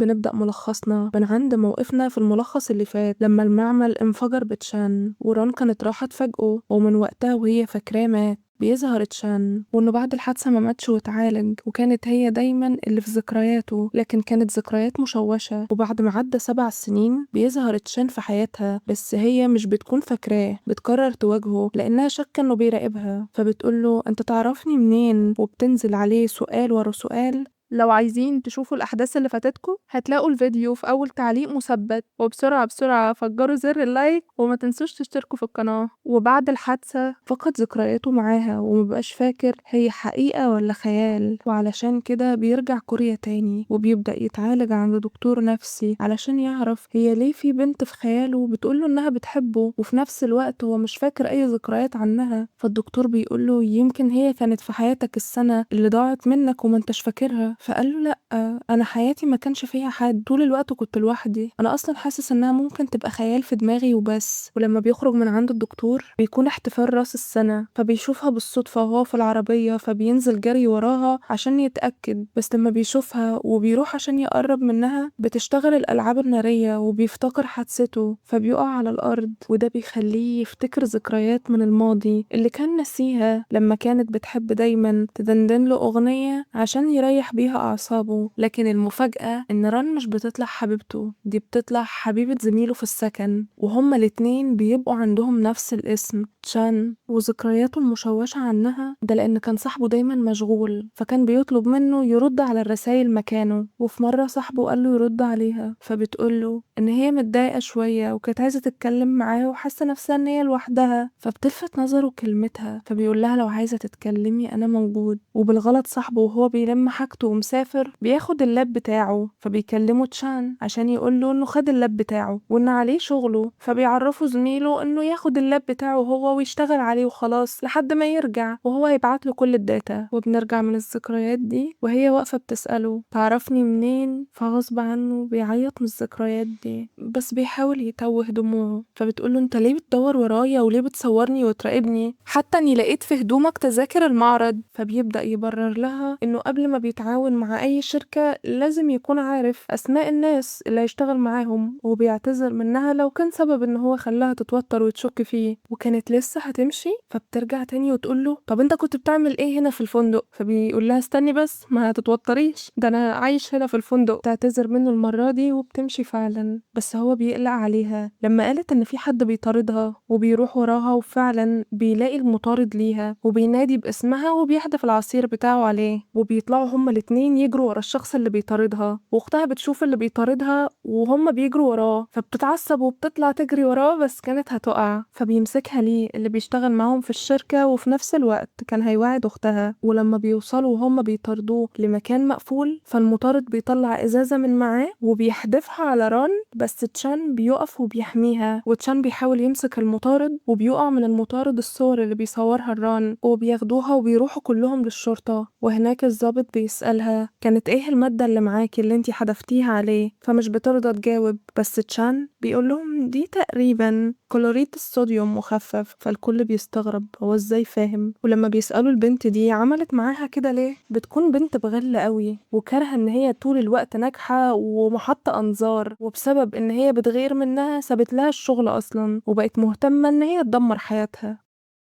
بنبدأ ملخصنا من عند موقفنا في الملخص اللي فات لما المعمل انفجر بتشان وران كانت راحت فجأة، ومن وقتها وهي فاكراه مات. بيظهر تشان وإنه بعد الحادثة ما ماتش واتعالج، وكانت هي دايما اللي في ذكرياته، لكن كانت ذكريات مشوشة. وبعد ما عدى 7 سنين بيظهر تشان في حياتها، بس هي مش بتكون فاكراه، بتقرر تواجهه لأنها شاكة إنه بيراقبها. فبتقوله أنت تعرفني منين، وبتنزل عليه سؤال ورا سؤال. لو عايزين تشوفوا الأحداث اللي فاتتكم هتلاقوا الفيديو في أول تعليق مثبت، وبسرعة بسرعة فجروا زر اللايك وما تنسوش تشتركوا في القناة. وبعد الحادثة فقد ذكرياته معاها ومبقاش فاكر هي حقيقة ولا خيال، وعلشان كده بيرجع كوريا تاني وبيبدأ يتعالج عند دكتور نفسي علشان يعرف هي ليه في بنت في خياله بتقوله إنها بتحبه، وفي نفس الوقت هو مش فاكر أي ذكريات عنها. فالدكتور بيقوله يمكن هي كانت في حياتك السنة اللي ضاعت منك وما انتش فاكرها. فقال له لأ، أنا حياتي ما كانش فيها حد، طول الوقت كنت لوحدي، أنا أصلا حاسس إنها ممكن تبقى خيال في دماغي وبس. ولما بيخرج من عند الدكتور بيكون احتفال راس السنة، فبيشوفها بالصدفة وهو في العربية، فبينزل جري وراها عشان يتأكد. بس لما بيشوفها وبيروح عشان يقرب منها بتشتغل الألعاب النارية وبيفتكر حادثته، فبيقع على الأرض، وده بيخليه يفتكر ذكريات من الماضي اللي كان نسيها لما كانت بتحب دايما تدندن له أغنية عشان يريح بيها أعصابه. لكن المفاجأة إن ران مش بتطلع حبيبته، دي بتطلع حبيبة زميله في السكن، وهما الاتنين بيبقوا عندهم نفس الاسم تشان. وذكرياته المشوشة عنها ده لأن كان صاحبه دايما مشغول، فكان بيطلب منه يرد على الرسايل مكانه. وفي مرة صاحبه قال له يرد عليها، فبتقوله إن هي متضايقة شوية وكانت عايزة تتكلم معاه وحاسة نفسها إن هي لوحدها. فبتلفت نظره كلمتها، فبيقول لها لو عايزة تتكلمي أنا موجود. وبالغلط صاحبه وهو بيلم حاجته ومسافر بياخد اللاب بتاعه، فبيكلمه تشان عشان يقوله إنه خد اللاب بتاعه وإن عليه شغله، فبيعرفه زميله إنه ياخد اللاب بتاعه هو ويشتغل عليه وخلاص لحد ما يرجع، وهو هيبعت له كل الداتا. وبنرجع من الذكريات دي وهي واقفة بتسأله تعرفني منين، فغصب عنه بيعيط من الذكريات دي بس بيحاول يتوه دموعه. فبتقوله انت ليه بتدور ورايا وليه بتصورني وتراقبني، حتى اني لقيت في هدومك تذاكر المعرض. فبيبدأ يبرر لها انه قبل ما بيتعاون مع اي شركة لازم يكون عارف اسماء الناس اللي هيشتغل معاهم، وبيعتذر منها لو كان سبب ان هو خلاها تتوتر وتشك فيه. وكانت لسه هتمشي فبترجع تاني وتقوله طب انت كنت بتعمل ايه هنا في الفندق. فبيقول لها استني بس ما هتتوتريش، ده انا عايش هنا في الفندق. تعتذر منه المرة دي وبتمشي فعلا، بس هو بيقلق عليها لما قالت ان في حد بيطاردها، وبيروح وراها وفعلا بيلاقي المطارد ليها وبينادي باسمها وبيحدف العصير بتاعه عليه، وبيطلعوا هما الاتنين يجروا ورا الشخص اللي بيطاردها. واختها بتشوف اللي بيطاردها وهما بيجروا وراه، فبتتعصب وبتطلع تجري وراه بس كانت هتقع. فبيمسكها ليه اللي بيشتغل معاهم في الشركة، وفي نفس الوقت كان هيواعد اختها. ولما بيوصلوا وهما بيطاردوه لمكان مقفول فالمطارد بيطلع ازازة من معاه وبيحدفها على ران، بس تشان بيقف وبيحميها. وتشان بيحاول يمسك المطارد وبيقع من المطارد الصور اللي بيصورها الران، وبياخدوها وبيروحوا كلهم للشرطة. وهناك الضابط بيسألها كانت ايه المادة اللي معاكي اللي انتي حدفتيها عليه، فمش بترضى تجاوب. بس تشان بيقول لهم دي تقريبا كلوريد الصوديوم مخفف. فالكل بيستغرب هو ازاي فاهم. ولما بيسألوا البنت دي عملت معاها كده ليه، بتكون بنت بغل قوي وكارهة ان هي طول الوقت ناجحة ومحطة انظار، وبسبب ان هي بتغير منها سابت لها الشغل اصلا وبقت مهتمة ان هي تدمر حياتها.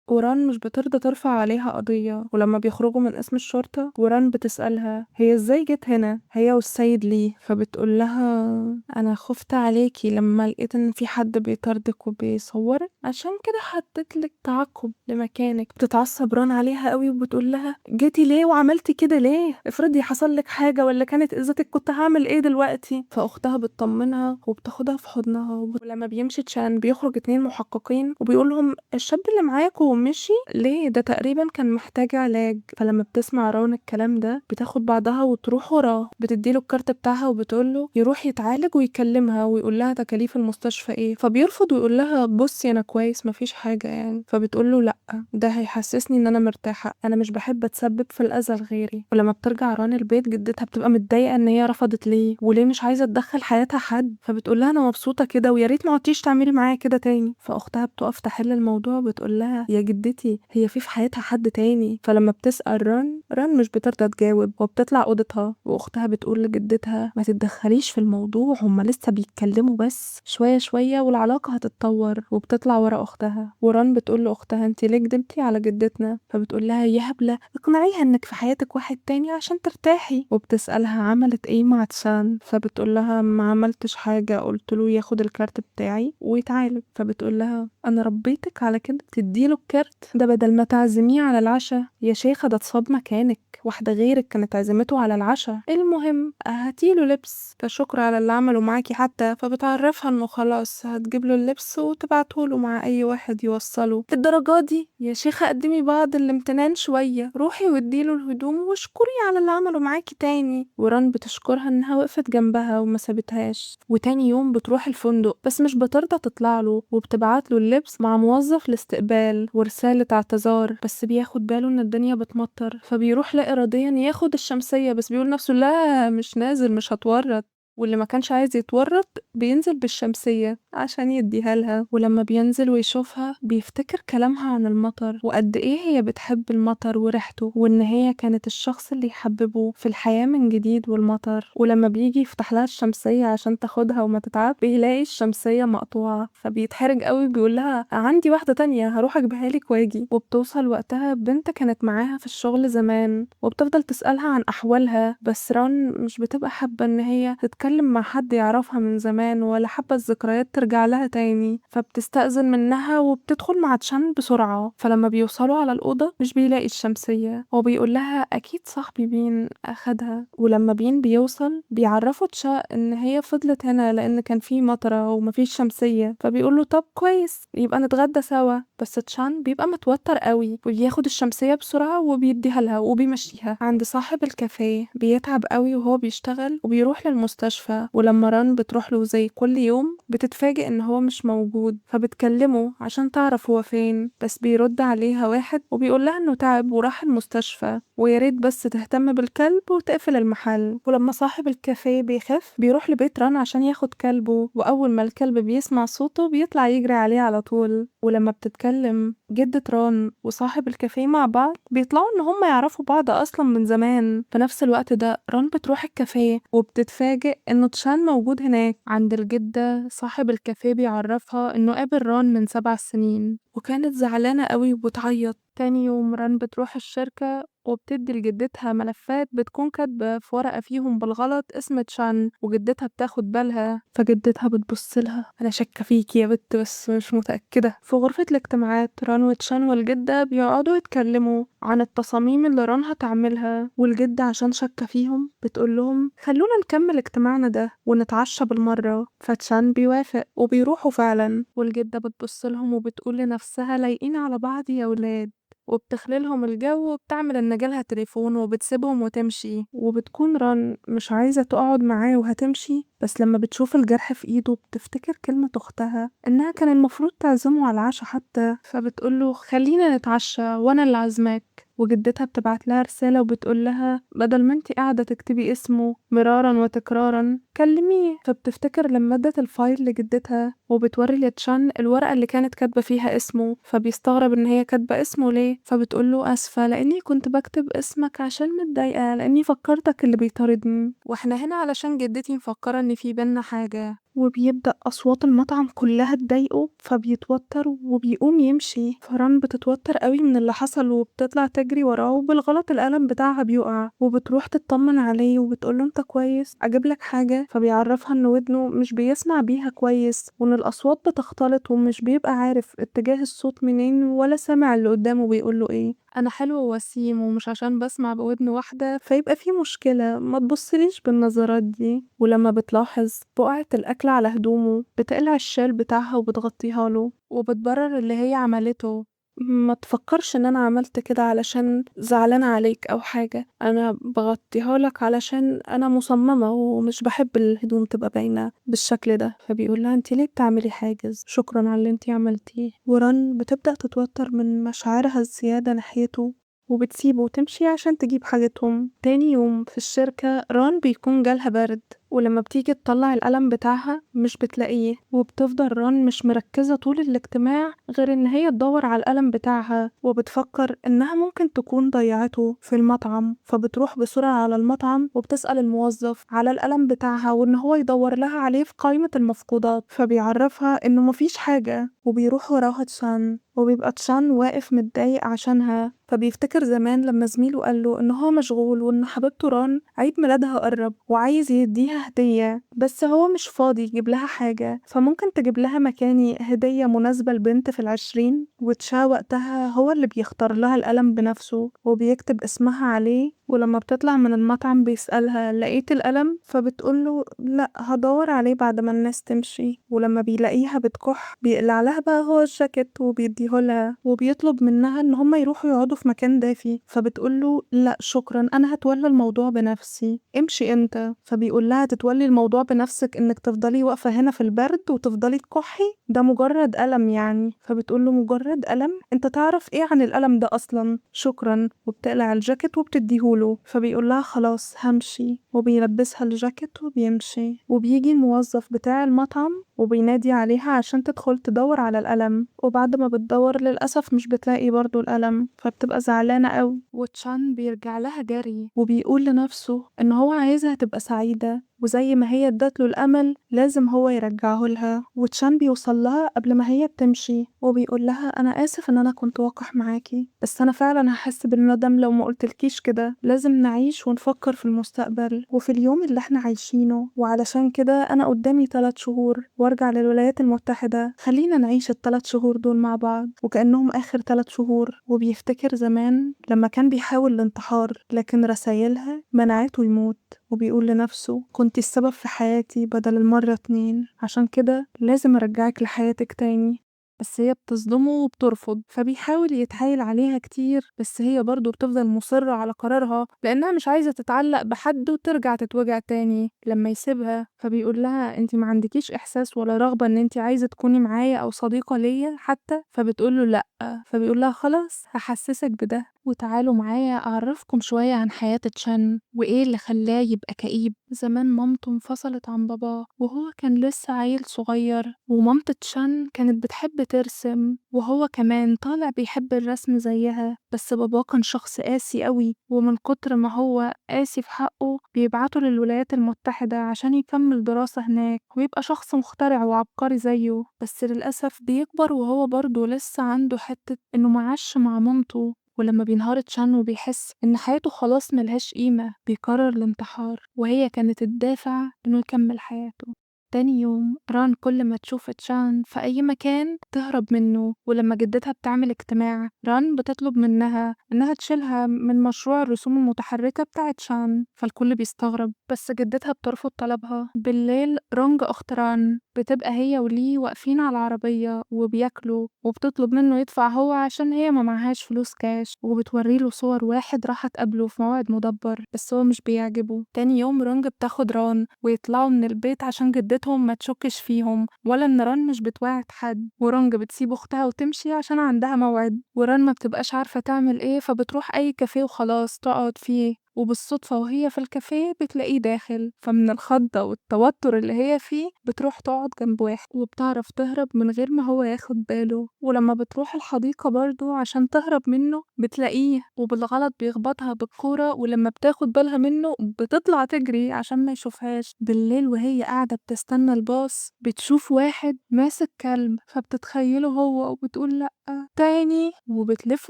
وران مش بترضى ترفع عليها قضية. ولما بيخرجوا من اسم الشرطة وران بتسألها هي ازاي جت هنا هي والسيد ليه. فبتقول لها انا خفت عليكي لما لقيت ان في حد بيطاردك وبيصورك، عشان كده حطيتلك تعقب لمكانك. بتتعصب ران عليها قوي وبتقول لها جيتي ليه وعملتي كده ليه، افرضي حصل لك حاجة ولا كانت اذتك كنت هعمل ايه دلوقتي. فاختها بتطمنها وبتاخدها في حضنها. ولما بيمشي تشان بيخرج 2 محققين وبيقولهم الشاب اللي معاكوا مشي ليه، ده تقريبا كان محتاج علاج. فلما بتسمع رون الكلام ده بتاخد بعضها وتروح وراه، بتديله الكارت بتاعها وبتقوله يروح يتعالج ويكلمها ويقول لها تكاليف المستشفى ايه. فبيرفض ويقول لها بصي انا كويس مفيش حاجه يعني. فبتقوله لا، ده هيحسسني ان انا مرتاحه، انا مش بحب اتسبب في الاذى لغيري. ولما بترجع ران البيت جدتها بتبقى متضايقه ان هي رفضت ليه وليه مش عايزه تدخل حياتها حد. فبتقول لها انا مبسوطه كده ويا ريت ما عدتيش تعملي معايا كده تاني. فاختها بتقف تحل الموضوع وبتقول لها يا جدتي هي في حياتها حد تاني. فلما بتسأل ران مش بترضى تجاوب وبتطلع أوضتها، وأختها بتقول لجدتها ما تتدخليش في الموضوع، هما لسه بيتكلموا بس شوية شوية والعلاقة هتتطور. وبتطلع ورا أختها، وران بتقول لأختها انت ليه كدبتي على جدتنا؟ فبتقول لها يا هبلة اقنعيها انك في حياتك واحد تاني عشان ترتاحي. وبتسألها عملت ايه مع تشان؟ فبتقول لها ما عملتش حاجة، قلت له ياخد الكارت بتاعي ويتعالج. فبتقول لها انا ربيتك على كده تديله الكارت ده بدل ما تعزميه على العشاء؟ يا شيخة ده اتصاب مكانك، واحدة غيرك كانت عزمته على العشاء. المهم هاتيله لبس كشكر على اللي عمله معاكي حتى. فبتعرفها انه خلاص هتجيب له اللبس وتبعتهوله مع اي واحد يوصله. للدرجة دي يا شيخة قدمي بعض الامتنان شوية، روحي واديله الهدوم واشكري على اللي عمله معاكي تاني. وران بتشكرها انها وقفت جنبها وما سابتهاش. وتاني يوم بتروح الفندق بس مش بترضى تطلع له، وبتبعت له اللبس مع موظف الاستقبال ورسالة اعتذار. بس بياخد باله ان الدنيا بتمطر، فبيروح لا اراديا ياخد الشمسية، بس بيقول نفسه لا مش نازل مش هتورط. واللي ما كانش عايز يتورط بينزل بالشمسية عشان يديها لها. ولما بينزل ويشوفها بيفتكر كلامها عن المطر وقد ايه هي بتحب المطر وريحته، وان هي كانت الشخص اللي يحببه في الحياة من جديد والمطر. ولما بيجي يفتح لها الشمسية عشان تاخدها وما تتعب بيلاقي الشمسية مقطوعة، فبيتحرج قوي بيقول لها عندي واحدة تانية هروح اجيبها لك واجي. وبتوصل وقتها بنت كانت معاها في الشغل زمان وبتفضل تسألها عن احوالها، بس ران مش بتبقى حابة ان هي تتكلم مع حد يعرفها من زمان ولا حابة الذكريات ترجع لها تاني. فبتستأذن منها وبتدخل مع تشان بسرعة. فلما بيوصلوا على الأوضة مش بيلاقي الشمسية، هو بيقول لها أكيد صاحبي بين أخدها. ولما بين بيوصل بيعرفوا تشا إن هي فضلت هنا لأن كان في مطرة ومفيش شمسية. فبيقول له طب كويس يبقى نتغدى سوا. بس تشان بيبقى متوتر قوي وبياخد الشمسية بسرعة وبيديها لها وبيمشيها عند صاحب الكافيه. بيتعب قوي وهو بيشتغل وبيروح للمستشفى. ولما ران بتروح له زي كل يوم بتتفاجئ ان هو مش موجود، فبتكلمه عشان تعرف هو فين. بس بيرد عليها واحد وبيقول لها انه تعب وراح المستشفى وياريت بس تهتم بالكلب وتقفل المحل. ولما صاحب الكافيه بيخف بيروح لبيت ران عشان ياخد كلبه، واول ما الكلب بيسمع صوته بيطلع يجري عليه على طول. ولما بتتكلم جدة ران وصاحب الكافيه مع بعض بيطلعوا ان هم يعرفوا بعض اصلا من زمان. في نفس الوقت ده ران بتروح الكافيه وبتتفاجئ انه تشان موجود هناك عند الجدة. صاحب الكافيه بيعرفها انه قابل ران من 7 سنين وكانت زعلانة قوي وبتعيط. تاني يوم ران بتروح الشركة وبتدي لجدتها ملفات بتكون كاتبة في ورقة فيهم بالغلط اسم تشان، وجدتها بتاخد بالها. فجدتها بتبص لها انا شاكة فيكي يا بت بس مش متأكدة. في غرفة الاجتماعات ران وتشان والجدة بيقعدوا يتكلموا عن التصاميم اللي ران هتعملها، والجدة عشان شاكة فيهم بتقول لهم خلونا نكمل اجتماعنا ده ونتعشى بالمرة. فتشان بيوافق وبيروحوا فعلا. والجدة بتبص لهم وبتقول لنفسها لايقين على بعض يا ولاد، وبتخللهم الجو وبتعمل ان جالها تليفون وبتسيبهم وتمشي. وبتكون ران مش عايزة تقعد معاه وهتمشي، بس لما بتشوف الجرح في ايده بتفتكر كلمة اختها انها كان المفروض تعزمه على العشاء حتى. فبتقوله خلينا نتعشى وانا اللي عازماك. وجدتها بتبعت لها رسالة وبتقول لها بدل ما انتي قاعدة تكتبي اسمه مرارا وتكرارا كلميه. فبتفتكر لما ادت الفايل لجدتها وبتوري لتشان الورقة اللي كانت كاتبة فيها اسمه، فبيستغرب ان هي كاتبة اسمه ليه. فبتقوله اسفة لاني كنت بكتب اسمك عشان متضايقة لاني فكرتك اللي بيطاردني، واحنا هنا علشان جدتي مفكرة ان في بينا حاجة. وبيبدأ أصوات المطعم كلها تضايقه فبيتوتر وبيقوم يمشي. فران بتتوتر قوي من اللي حصل وبتطلع تجري وراه، وبالغلط القلم بتاعها بيقع وبتروح تطمن عليه وبتقوله انت كويس اجيب لك حاجة. فبيعرفها ان ودنه مش بيسمع بيها كويس وان الأصوات بتختلط ومش بيبقى عارف اتجاه الصوت منين ولا سامع اللي قدامه بيقوله ايه. انا حلو ووسيم ومش عشان بسمع بودن واحدة فيبقى في مشكلة، ما تبصليش بالنظرات دي. ولما بتلاحظ بقعة الأكل على هدومه بتقلع الشال بتاعها وبتغطيها له وبتبرر اللي هي عملته. ما تفكرش ان انا عملت كده علشان زعلانة عليك او حاجة، انا بغطيها لك علشان انا مصممة ومش بحب الهدوم تبقى باينة بالشكل ده. فبيقول لها انت ليه بتعملي حاجز، شكرا على اللي انت عملتيه. وران بتبدأ تتوتر من مشاعرها الزيادة ناحيته وبتسيبه وتمشي عشان تجيب حاجتهم. تاني يوم في الشركة ران بيكون جالها برد ولما بتيجي تطلع القلم بتاعها مش بتلاقيه، وبتفضل ران مش مركزة طول الاجتماع غير إن هي تدور على القلم بتاعها، وبتفكر إنها ممكن تكون ضيعته في المطعم. فبتروح بسرعة على المطعم وبتسأل الموظف على القلم بتاعها وإن هو يدور لها عليه في قائمة المفقودات، فبيعرفها إنه مفيش حاجة، وبيروح وراها تشان، وبيبقى تشان واقف متضايق عشانها. فبيفتكر زمان لما زميله قاله إن هو مشغول وإن حبيبته ران عيد ميلادها قرب وعايز يديها هدية، بس هو مش فاضي يجيب لها حاجة، فممكن تجيب لها مكاني هدية مناسبة لبنت في ال20. وتشا وقتها هو اللي بيختار لها القلم بنفسه وبيكتب اسمها عليه. ولما بتطلع من المطعم بيسألها لقيت القلم، فبتقوله لا هدور عليه بعد ما الناس تمشي. ولما بيلاقيها بتكح بيقلع لها بقى هو الجاكيت وبيديهولها، وبيطلب منها ان هما يروحوا يقعدوا في مكان دافي، فبتقوله لا شكرا انا هتولى الموضوع بنفسي، امشي انت. فبيقول لها تتولي الموضوع بنفسك انك تفضلي واقفة هنا في البرد وتفضلي تكحي؟ ده مجرد قلم يعني. فبتقوله مجرد قلم؟ انت تعرف ايه عن القلم ده اصلا؟ شكرا. وبتقلع الجاكيت وبتديهوله. فبيقول لها خلاص همشي، وبيلبسها الجاكيت وبيمشي. وبيجي الموظف بتاع المطعم وبينادي عليها عشان تدخل تدور على القلم، وبعد ما بتدور للأسف مش بتلاقي برضو القلم، فبتبقى زعلانة قوي. وتشان بيرجع لها جري وبيقول لنفسه إن هو عايزها تبقى سعيدة، وزي ما هي ادت له الأمل لازم هو يرجعه لها. وتشان بيوصل لها قبل ما هي بتمشي وبيقول لها أنا آسف إن أنا كنت وقح معاكي، بس أنا فعلا هحس بالندم لو ما قلتلكيش كده. لازم نعيش ونفكر في المستقبل وفي اليوم اللي احنا عايشينه، وعلشان كده أنا قدامي 3 شهور وارجع للولايات المتحدة. خلينا نعيش ال3 شهور دول مع بعض وكأنهم آخر 3 شهور. وبيفتكر زمان لما كان بيحاول الانتحار لكن رسايلها منعته يموت، وبيقول لنفسه كنت السبب في حياتي بدل المرة 2، عشان كده لازم أرجعك لحياتك تاني. بس هي بتصدمه وبترفض، فبيحاول يتحايل عليها كتير بس هي برضه بتفضل مصرة على قرارها لأنها مش عايزة تتعلق بحد وترجع تتوجع تاني لما يسيبها. فبيقول لها انت ما عندكيش إحساس ولا رغبة ان انت عايزة تكوني معايا أو صديقة ليا حتى؟ فبتقوله لأ. فبيقول لها خلاص هحسسك بده، وتعالوا معايا أعرفكم شوية عن حياة تشان وإيه اللي خلاه يبقى كئيب. زمان مامته انفصلت عن باباه وهو كان لسه عيل صغير، ومامة تشان كانت بتحب ترسم وهو كمان طالع بيحب الرسم زيها، بس باباه كان شخص قاسي قوي، ومن كتر ما هو قاسي في حقه بيبعته للولايات المتحدة عشان يكمل دراسة هناك ويبقى شخص مخترع وعبقري زيه. بس للأسف بيكبر وهو برضه لسه عنده حتة إنه معاش مع مامته، ولما بينهار تشان وبيحس إن حياته خلاص ملهاش قيمة بيقرر الانتحار، وهي كانت الدافع إنه يكمل حياته. تاني يوم ران كل ما تشوف تشان في أي مكان تهرب منه، ولما جدتها بتعمل اجتماع ران بتطلب منها إنها تشيلها من مشروع الرسوم المتحركة بتاعة تشان، فالكل بيستغرب بس جدتها بترفض طلبها. بالليل رونج أخت ران بتبقى هي وليه واقفين على العربية وبياكلوا، وبتطلب منه يدفع هو عشان هي ما معهاش فلوس كاش، وبتوريله صور واحد راح تقابله في موعد مدبر بس هو مش بيعجبه. تاني يوم رونج بتاخد ران ويطلعوا من البيت عشان جدتهم ما تشكش فيهم ولا ان ران مش بتوعد حد، ورونج بتسيب اختها وتمشي عشان عندها موعد، وران ما بتبقاش عارفة تعمل ايه فبتروح اي كافيه وخلاص تقعد فيه. وبالصدفة وهي في الكافيه بتلاقيه داخل، فمن الخضة والتوتر اللي هي فيه بتروح تقعد جنب واحد وبتعرف تهرب من غير ما هو ياخد باله. ولما بتروح الحديقة برضو عشان تهرب منه بتلاقيه وبالغلط بيخبطها بالكورة، ولما بتاخد بالها منه بتطلع تجري عشان ما يشوفهاش. بالليل وهي قاعدة بتستنى الباص بتشوف واحد ماسك كلب فبتتخيله هو وبتقول لأ تاني، وبتلف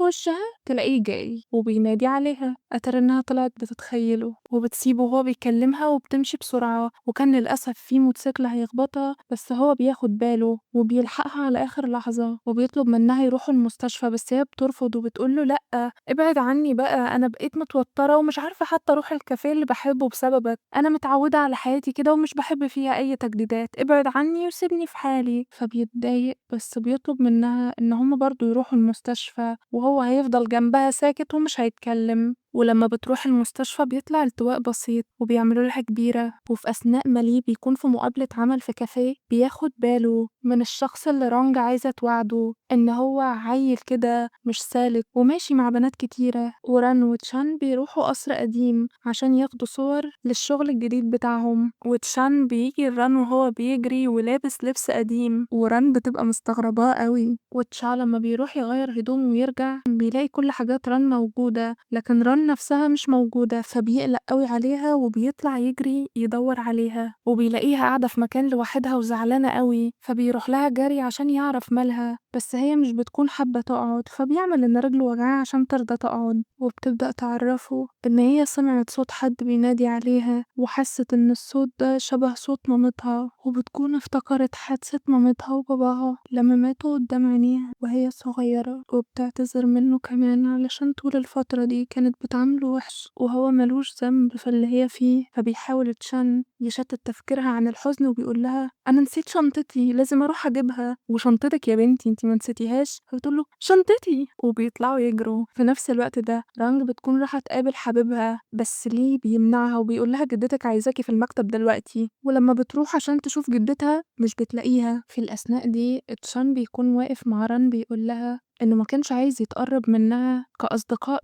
وشها تلاقيه جاي وبينادي عليها. أتر إنها طلعت بتتخيله وبتسيبه وهو بيكلمها وبتمشي بسرعة، وكان للأسف في موتوسيكل هيخبطها بس هو بياخد باله وبيلحقها على آخر لحظة وبيطلب منها يروحوا المستشفى، بس هي بترفض وبتقوله لأ ابعد عني بقى، أنا بقيت متوترة ومش عارفة حتى أروح الكافيه اللي بحبه بسببك، أنا متعودة على حياتي كده ومش بحب فيها أي تجديدات، ابعد عني وسيبني في حالي. فبيتضايق بس بيطلب منها إن هما برضو يروحوا المستشفى وهو هيفضل جنبها ساكت ومش هيتكلم. ولما بتروح المستشفى بيطلع التواء بسيط وبيعملوا لها كبيرة، وفي أثناء ما ليه بيكون في مقابلة عمل في كافيه بياخد باله من الشخص اللي رانج عايزة توعده إن هو عيل كده مش سالك وماشي مع بنات كتيرة. وران وتشان بيروحوا قصر قديم عشان ياخدوا صور للشغل الجديد بتاعهم، وتشان بيجي ران وهو بيجري ولابس لبس قديم، وران بتبقى مستغرباه قوي. وتشا لما بيروح يغير هدومه ويرجع بيلاقي كل حاجات ران موجودة، لكن ران نفسها مش موجودة، فبيقلق قوي عليها وبيطلع يجري يدور عليها وبيلاقيها قاعدة في مكان لوحدها وزعلانة قوي، فبيروح لها جري عشان يعرف مالها، بس هي مش بتكون حابة تقعد، فبيعمل إن رجله وجعاه عشان ترضى تقعد، وبتبدأ تعرفه إن هي سمعت صوت حد بينادي عليها وحست إن الصوت ده شبه صوت مامتها، وبتكون افتكرت حادثة مامتها وباباها لما ماتوا قدام عينيها وهي صغيرة، وبتعتذر منه كمان علشان طول الفترة دي كانت بتعامله وحش وهو ملوش ذنب في اللي هي فيه. فبيحاول تشان يشتت تفكيرها عن الحزن وبيقول لها أنا نسيت شنطتي لازم أروح أجيبها. وشنطتك يا بنتي انتي ما نسيتيهاش؟ فبتقول له شنطتي، وبيطلعوا يجروا. في نفس الوقت ده رانج بتكون رايحة تقابل حبيبها، بس ليه بيمنعها وبيقول لها جدتك عايزاكي في المكتب دلوقتي. ولما بتروح عشان تشوف جدتها مش بتلاقيها. في الأثناء دي تشان بيكون واقف مع ران بيقول لها إنه ما كانش عايز يتقرب منها كأصدقاء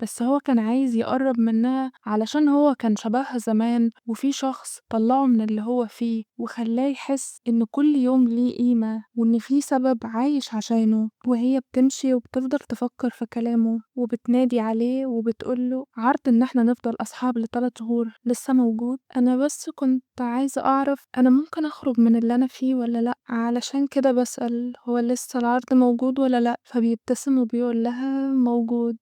بس هو كان عايز يقرب منها علشان هو كان شبهها زمان، وفي شخص طلعه من اللي هو فيه وخلاه يحس إن كل يوم ليه قيمة وإن في سبب عايش عشانه. وهي بتمشي وبتفضل تفكر في كلامه وبتنادي عليه وبتقوله عرض إن احنا نفضل أصحاب ل3 شهور لسه موجود؟ أنا بس كنت عايزة أعرف أنا ممكن أخرج من اللي أنا فيه ولا لأ، علشان كده بسأل هو لسه العرض موجود ولا لأ. فبيبتسم وبيقول لها موجود.